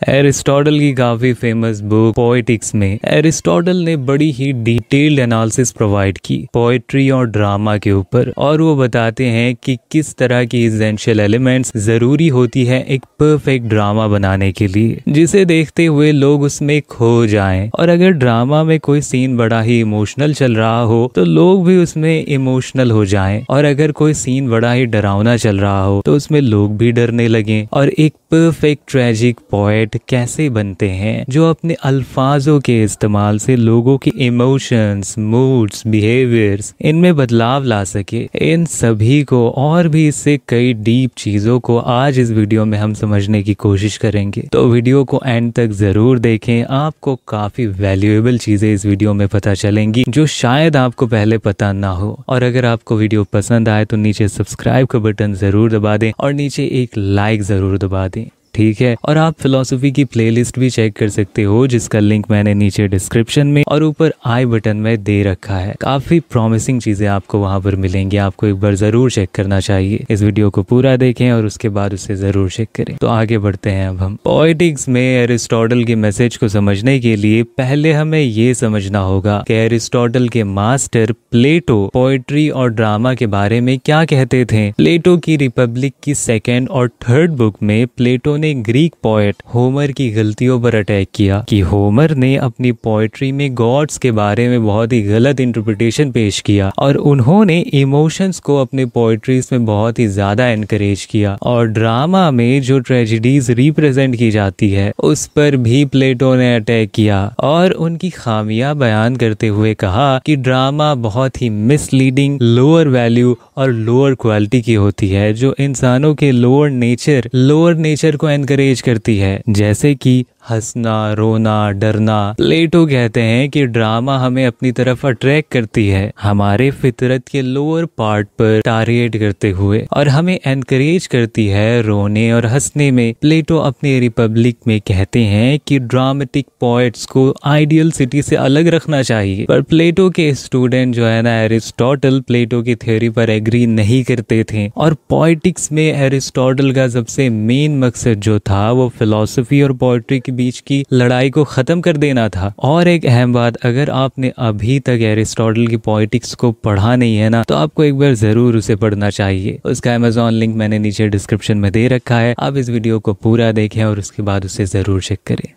Aristotle की काफ़ी famous book poetics में एरिस्टोटल ने बड़ी ही डिटेल्ड एनालिसिस प्रोवाइड की पोएट्री और ड्रामा के ऊपर, और वो बताते हैं कि किस तरह की एसेंशियल एलिमेंट्स ज़रूरी होती है एक परफेक्ट ड्रामा बनाने के लिए, जिसे देखते हुए लोग उसमें खो जाएं। और अगर ड्रामा में कोई सीन बड़ा ही इमोशनल चल रहा हो तो लोग भी उसमें इमोशनल हो जाएं, और अगर कोई सीन बड़ा ही डरावना चल रहा हो तो उसमें लोग भी डरने लगें। और एक परफेक्ट ट्रेजिक पोएट कैसे बनते हैं जो अपने अल्फाजों के इस्तेमाल से लोगों के इमोशंस, मूड्स, बिहेवियर्स इनमें बदलाव ला सके, इन सभी को और भी इससे कई डीप चीजों को आज इस वीडियो में हम समझने की कोशिश करेंगे। तो वीडियो को एंड तक जरूर देखें, आपको काफी वैल्यूएबल चीजें इस वीडियो में पता चलेंगी जो शायद आपको पहले पता ना हो। और अगर आपको वीडियो पसंद आए तो नीचे सब्सक्राइब का बटन जरूर दबा दें और नीचे एक लाइक जरूर दबा दें, ठीक है। और आप फिलॉसफी की प्लेलिस्ट भी चेक कर सकते हो जिसका लिंक मैंने नीचे डिस्क्रिप्शन में और ऊपर आई बटन में दे रखा है। काफी प्रॉमिसिंग चीजें आपको वहां पर मिलेंगी, आपको एक बार जरूर चेक करना चाहिए। इस वीडियो को पूरा देखें और उसके बाद उसे जरूर चेक करें। तो आगे बढ़ते हैं अब हम पोएटिक्स में एरिस्टोटल के मैसेज को समझने के लिए पहले हमें ये समझना होगा कि एरिस्टोटल के मास्टर प्लेटो पोएट्री और ड्रामा के बारे में क्या कहते थे। प्लेटो की रिपब्लिक की सेकेंड और थर्ड बुक में प्लेटो ने ग्रीक पोएट होमर की गलतियों पर अटैक किया कि होमर ने अपनी पोएट्री में गॉड्स के बारे में बहुत ही गलत इंटरप्रिटेशन पेश किया, और उन्होंने इमोशंस को अपने पोएट्रीज में बहुत ही ज्यादा एनकरेज किया। और ड्रामा में जो ट्रेजेडीज रिप्रेजेंट की जाती है उस पर भी प्लेटो ने अटैक किया और उनकी खामियां बयान करते हुए कहा कि ड्रामा बहुत ही मिसलीडिंग, लोअर वैल्यू और लोअर क्वालिटी की होती है, जो इंसानों के लोअर नेचर को एनकरेज करती है, जैसे कि हंसना, रोना, डरना। प्लेटो कहते हैं कि ड्रामा हमें अपनी तरफ अट्रैक्ट करती है, हमारे फितरत के लोअर पार्ट पर टारगेट करते हुए, और हमें एनकरेज करती है रोने और हंसने में। प्लेटो अपनी रिपब्लिक में कहते हैं कि ड्रामेटिक पोएट्स को आइडियल सिटी से अलग रखना चाहिए, पर प्लेटो के स्टूडेंट जो है ना एरिस्टोटल, प्लेटो की थ्योरी पर एग्री नहीं करते थे। और पोएटिक्स में एरिस्टोटल का सबसे मेन मकसद जो था वो फिलॉसफी और पोएट्री के बीच की लड़ाई को खत्म कर देना था। और एक अहम बात, अगर आपने अभी तक एरिस्टोटल की पोएटिक्स को पढ़ा नहीं है ना तो आपको एक बार जरूर उसे पढ़ना चाहिए। उसका अमेज़न लिंक मैंने नीचे डिस्क्रिप्शन में दे रखा है। आप इस वीडियो को पूरा देखें और उसके बाद उसे जरूर चेक करें,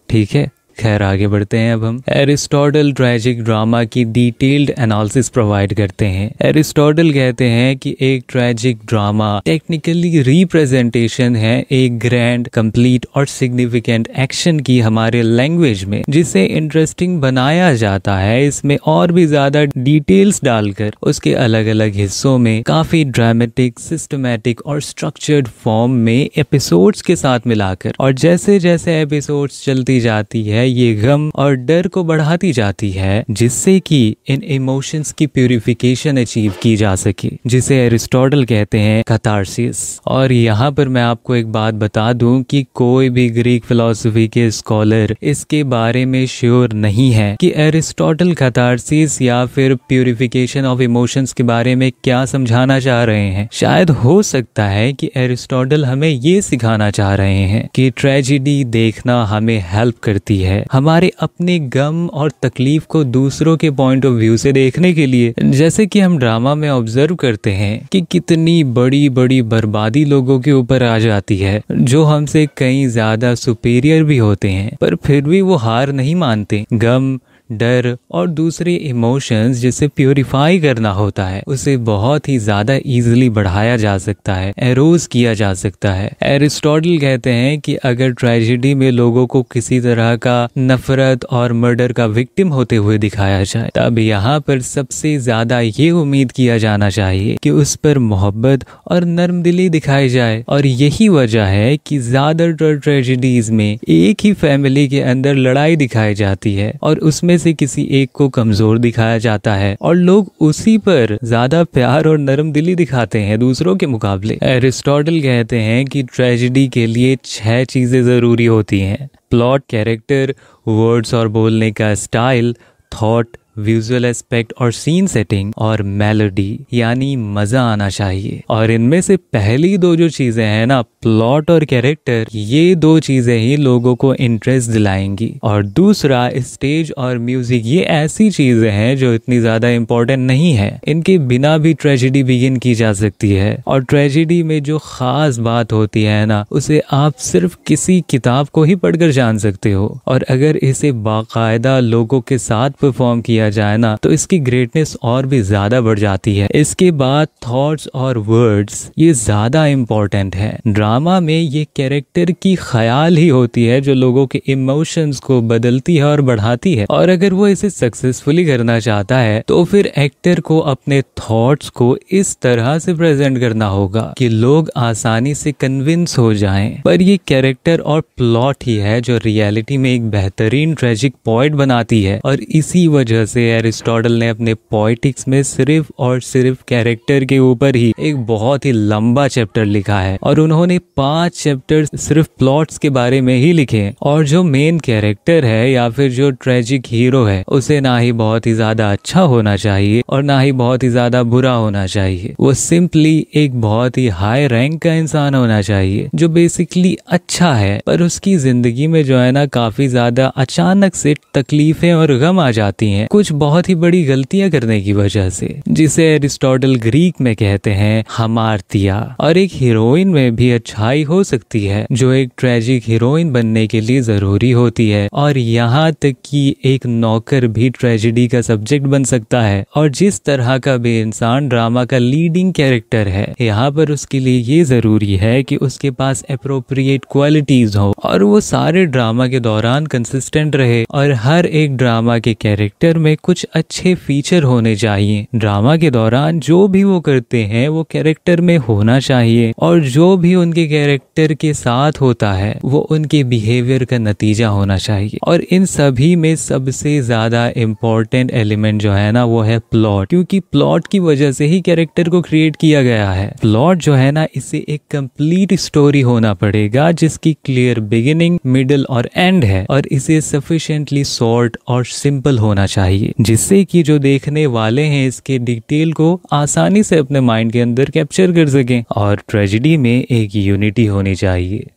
ठीक है। खैर आगे बढ़ते हैं अब हम। एरिस्टोटल ट्रेजिक ड्रामा की डिटेल्ड एनालिसिस प्रोवाइड करते हैं। एरिस्टोटल कहते हैं कि एक ट्रेजिक ड्रामा टेक्निकली रिप्रेजेंटेशन है एक ग्रैंड, कंप्लीट और सिग्निफिकेंट एक्शन की हमारे लैंग्वेज में, जिसे इंटरेस्टिंग बनाया जाता है इसमें और भी ज्यादा डिटेल्स डालकर, उसके अलग अलग हिस्सों में काफी ड्रामेटिक, सिस्टमैटिक और स्ट्रक्चर्ड फॉर्म में एपिसोड्स के साथ मिलाकर। और जैसे जैसे एपिसोड्स चलती जाती है ये गम और डर को बढ़ाती जाती है, जिससे कि इन इमोशंस की प्यूरिफिकेशन अचीव की जा सके, जिसे एरिस्टोटल कहते हैं कैथारसिस। और यहाँ पर मैं आपको एक बात बता दूं कि कोई भी ग्रीक फिलॉसफी के स्कॉलर इसके बारे में श्योर नहीं है कि एरिस्टोटल कैथारसिस या फिर प्यूरिफिकेशन ऑफ इमोशंस के बारे में क्या समझाना चाह रहे हैं। शायद हो सकता है कि एरिस्टोटल हमें ये सिखाना चाह रहे हैं कि ट्रेजेडी देखना हमें हेल्प करती है हमारे अपने गम और तकलीफ को दूसरों के पॉइंट ऑफ व्यू से देखने के लिए। जैसे कि हम ड्रामा में ऑब्जर्व करते हैं कि कितनी बड़ी बड़ी बर्बादी लोगों के ऊपर आ जाती है जो हमसे कहीं ज्यादा सुपीरियर भी होते हैं, पर फिर भी वो हार नहीं मानते। गम, डर और दूसरे इमोशंस जिसे प्योरीफाई करना होता है उसे बहुत ही ज्यादा इजीली बढ़ाया जा सकता है, एरोज किया जा सकता है। एरिस्टोटल कहते हैं कि अगर ट्रेजेडी में लोगों को किसी तरह का नफरत और मर्डर का विक्टिम होते हुए दिखाया जाए, तब यहाँ पर सबसे ज्यादा ये उम्मीद किया जाना चाहिए कि उस पर मोहब्बत और नर्मदिली दिखाई जाए। और यही वजह है कि ज्यादातर ट्रेजेडीज में एक ही फैमिली के अंदर लड़ाई दिखाई जाती है और उसमें से किसी एक को कमजोर दिखाया जाता है और लोग उसी पर ज्यादा प्यार और नरम दिली दिखाते हैं दूसरों के मुकाबले। एरिस्टोटल कहते हैं कि ट्रेजेडी के लिए 6 चीजें जरूरी होती हैं: प्लॉट, कैरेक्टर, वर्ड्स और बोलने का स्टाइल, थॉट, विजुअल एस्पेक्ट और सीन सेटिंग और मेलोडी, यानी मजा आना चाहिए। और इनमें से पहली दो जो चीजें हैं ना, प्लॉट और कैरेक्टर, ये दो चीजें ही लोगों को इंटरेस्ट दिलाएंगी। और दूसरा स्टेज और म्यूजिक, ये ऐसी चीजें हैं जो इतनी ज्यादा इंपॉर्टेंट नहीं है, इनके बिना भी ट्रेजेडी बिगिन की जा सकती है। और ट्रेजेडी में जो खास बात होती है ना, उसे आप सिर्फ किसी किताब को ही पढ़कर जान सकते हो। और अगर इसे बाकायदा लोगों के साथ परफॉर्म किया जाए ना, तो इसकी ग्रेटनेस और भी ज्यादा बढ़ जाती है। इसके बाद थॉट्स और वर्ड्स, ये ज्यादा इंपॉर्टेंट है। ड्रामा में ये कैरेक्टर की ख्याल ही होती है जो लोगों के इमोशंस को बदलती है और बढ़ाती है। और अगर वो इसे सक्सेसफुली करना चाहता है तो फिर एक्टर को अपने थॉट्स को इस तरह से प्रेजेंट करना होगा कि लोग आसानी से कन्विंस हो जाएं। पर ये कैरेक्टर और प्लॉट ही है जो रियलिटी में एक बेहतरीन ट्रेजिक पॉइंट बनाती है। और इसी वजह से एरिस्टोटल ने अपने पोएटिक्स में सिर्फ और सिर्फ कैरेक्टर के ऊपर ही एक बहुत ही लंबा चैप्टर लिखा है। और उन्होंने 5 चैप्टर सिर्फ प्लॉट्स के बारे में ही लिखे। और जो मेन कैरेक्टर है या फिर जो ट्रेजिक हीरो है, उसे ना ही बहुत ही ज्यादा अच्छा होना चाहिए और ना ही बहुत ही ज्यादा बुरा होना चाहिए। वो सिंपली एक बहुत ही हाई रैंक का इंसान होना चाहिए जो बेसिकली अच्छा है, पर उसकी जिंदगी में जो है ना, काफी ज्यादा अचानक से तकलीफें और गम आ जाती हैं, कुछ बहुत ही बड़ी गलतियां करने की वजह से, जिसे एरिस्टोटल ग्रीक में कहते हैं हमार्तिया। और एक हीरोइन में भी अच्छाई हो सकती है जो एक ट्रेजिक हीरोइन बनने के लिए जरूरी होती है। और यहाँ तक कि एक नौकर भी ट्रेजेडी का सब्जेक्ट बन सकता है। और जिस तरह का भी इंसान ड्रामा का लीडिंग कैरेक्टर है, यहाँ पर उसके लिए ये जरूरी है कि उसके पास अप्रोप्रिएट क्वालिटीज हो और वो सारे ड्रामा के दौरान कंसिस्टेंट रहे। और हर एक ड्रामा के कैरेक्टर में कुछ अच्छे फीचर होने चाहिए। ड्रामा के दौरान जो भी वो करते हैं वो कैरेक्टर में होना चाहिए, और जो भी उनके कैरेक्टर के साथ होता है वो उनके बिहेवियर का नतीजा होना चाहिए। और इन सभी में सबसे ज्यादा इम्पोर्टेंट एलिमेंट जो है ना, वो है प्लॉट, क्योंकि प्लॉट की वजह से ही कैरेक्टर को क्रिएट किया गया है। प्लॉट जो है ना, इसे एक कंप्लीट स्टोरी होना पड़ेगा जिसकी क्लियर बिगिनिंग, मिडिल और एंड है। और इसे सफिशिएंटली शॉर्ट और सिंपल होना चाहिए, जिससे कि जो देखने वाले हैं इसके डिटेल को आसानी से अपने माइंड के अंदर कैप्चर कर सकें। और ट्रेजेडी में एक यूनिटी होनी चाहिए।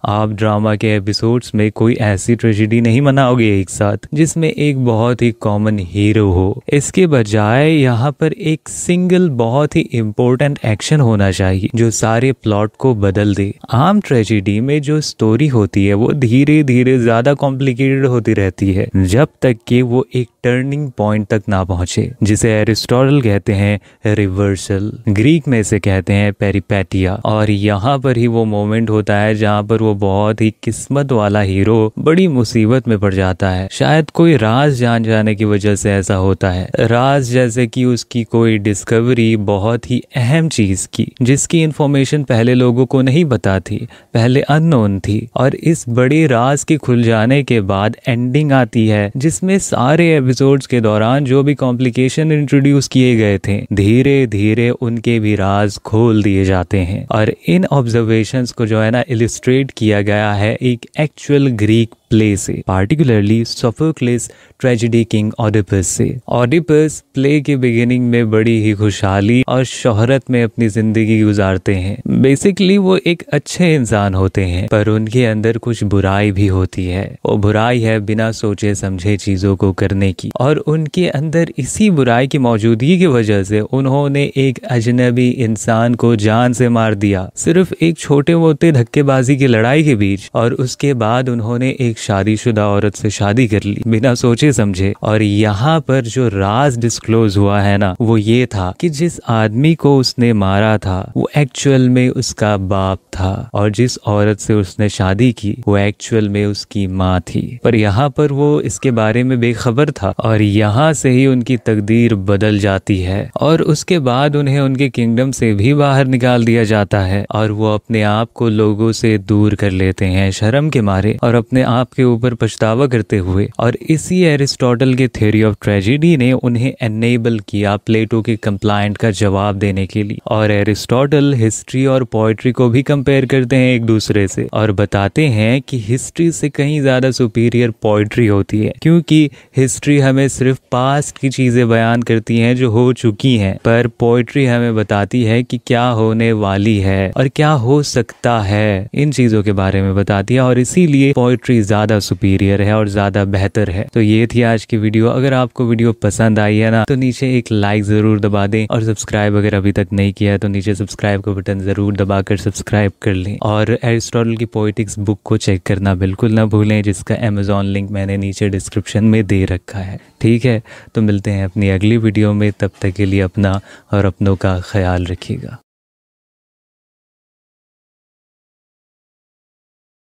आप ड्रामा के एपिसोड्स में कोई ऐसी ट्रेजेडी नहीं मनाओगे एक साथ जिसमें एक बहुत ही कॉमन हीरो हो। इसके बजाय यहाँ पर एक सिंगल बहुत ही इम्पोर्टेंट एक्शन होना चाहिए जो सारे प्लॉट को बदल दे। आम ट्रेजेडी में जो स्टोरी होती है वो धीरे धीरे ज्यादा कॉम्प्लिकेटेड होती रहती है जब तक कि वो एक टर्निंग पॉइंट तक ना पहुंचे, जिसे एरिस्टोटल कहते हैं रिवर्सल, ग्रीक में इसे कहते हैं पेरिपेटिया। और यहाँ पर ही वो मोमेंट होता है जहाँ पर वो बहुत ही किस्मत वाला हीरो बड़ी मुसीबत में पड़ जाता है। शायद कोई राज जान जाने की वजह से ऐसा होता है। राज जैसे कि उसकी कोई डिस्कवरी बहुत ही अहम चीज की, जिसकी इंफॉर्मेशन पहले लोगों को नहीं पता थी, पहले अननोन थी। और इस बड़े राज के खुल जाने के बाद एंडिंग आती है जिसमें सारे एपिसोड्स के दौरान जो भी कॉम्प्लिकेशन इंट्रोड्यूस किए गए थे, धीरे धीरे उनके भी राज खोल दिए जाते हैं। और इन ऑब्जर्वेशंस को जो है ना इलिस्ट्रेट किया गया है एक एक्चुअल ग्रीक प्ले से, particularly Sophocles tragedy king Oedipus से। ऑडिपस प्ले के बिगिनिंग में बड़ी ही खुशहाली और शोहरत में अपनी जिंदगी गुजारते हैं। बेसिकली वो एक अच्छे इंसान होते हैं, पर उनके अंदर कुछ बुराई भी होती है। वो बुराई है बिना सोचे समझे चीजों को करने की। और उनके अंदर इसी बुराई की मौजूदगी की वजह से उन्होंने एक अजनबी इंसान को जान से मार दिया, सिर्फ एक छोटे मोटे धक्केबाजी की लड़ाई के बीच। और उसके बाद उन्होंने एक शादीशुदा औरत से शादी कर ली बिना सोचे समझे। और यहाँ पर जो राज डिस्क्लोज हुआ है ना, वो ये था कि जिस आदमी को उसने मारा था वो एक्चुअल में उसका बाप था, और जिस औरत से उसने शादी की वो एक्चुअल में उसकी माँ थी। पर यहाँ पर वो इसके बारे में बेखबर था, और यहाँ से ही उनकी तकदीर बदल जाती है। और उसके बाद उन्हें उनके किंगडम से भी बाहर निकाल दिया जाता है, और वो अपने आप को लोगों से दूर कर लेते हैं शर्म के मारे, और अपने आप पाप के ऊपर पछतावा करते हुए, और इसी एरिस्टोटल के थ्योरी ऑफ ट्रेजेडी ने उन्हें एनेबल किया प्लेटो के कंप्लायंट का जवाब देने के लिए। और एरिस्टोटल हिस्ट्री और पोएट्री को भी कंपेयर करते हैं एक दूसरे से और बताते हैं कि हिस्ट्री से कहीं ज्यादा सुपीरियर पोएट्री होती है, क्योंकि हिस्ट्री हमें सिर्फ पास्ट की चीजें बयान करती हैं जो हो चुकी हैं, पर पोएट्री हमें बताती है कि क्या होने वाली है और क्या हो सकता है, इन चीजों के बारे में बताती है। और इसीलिए पोएट्री ज्यादा सुपीरियर है और ज्यादा बेहतर है। तो ये थी आज की वीडियो। अगर आपको वीडियो पसंद आई है ना, तो नीचे एक लाइक जरूर दबा दें, और सब्सक्राइब अगर अभी तक नहीं किया है तो नीचे सब्सक्राइब का बटन जरूर दबाकर सब्सक्राइब कर लें। और एरिस्टोटल की पोएटिक्स बुक को चेक करना बिल्कुल ना भूलें, जिसका अमेजॉन लिंक मैंने नीचे डिस्क्रिप्शन में दे रखा है। ठीक है, तो मिलते हैं अपनी अगली वीडियो में। तब तक के लिए अपना और अपनों का ख्याल रखिएगा।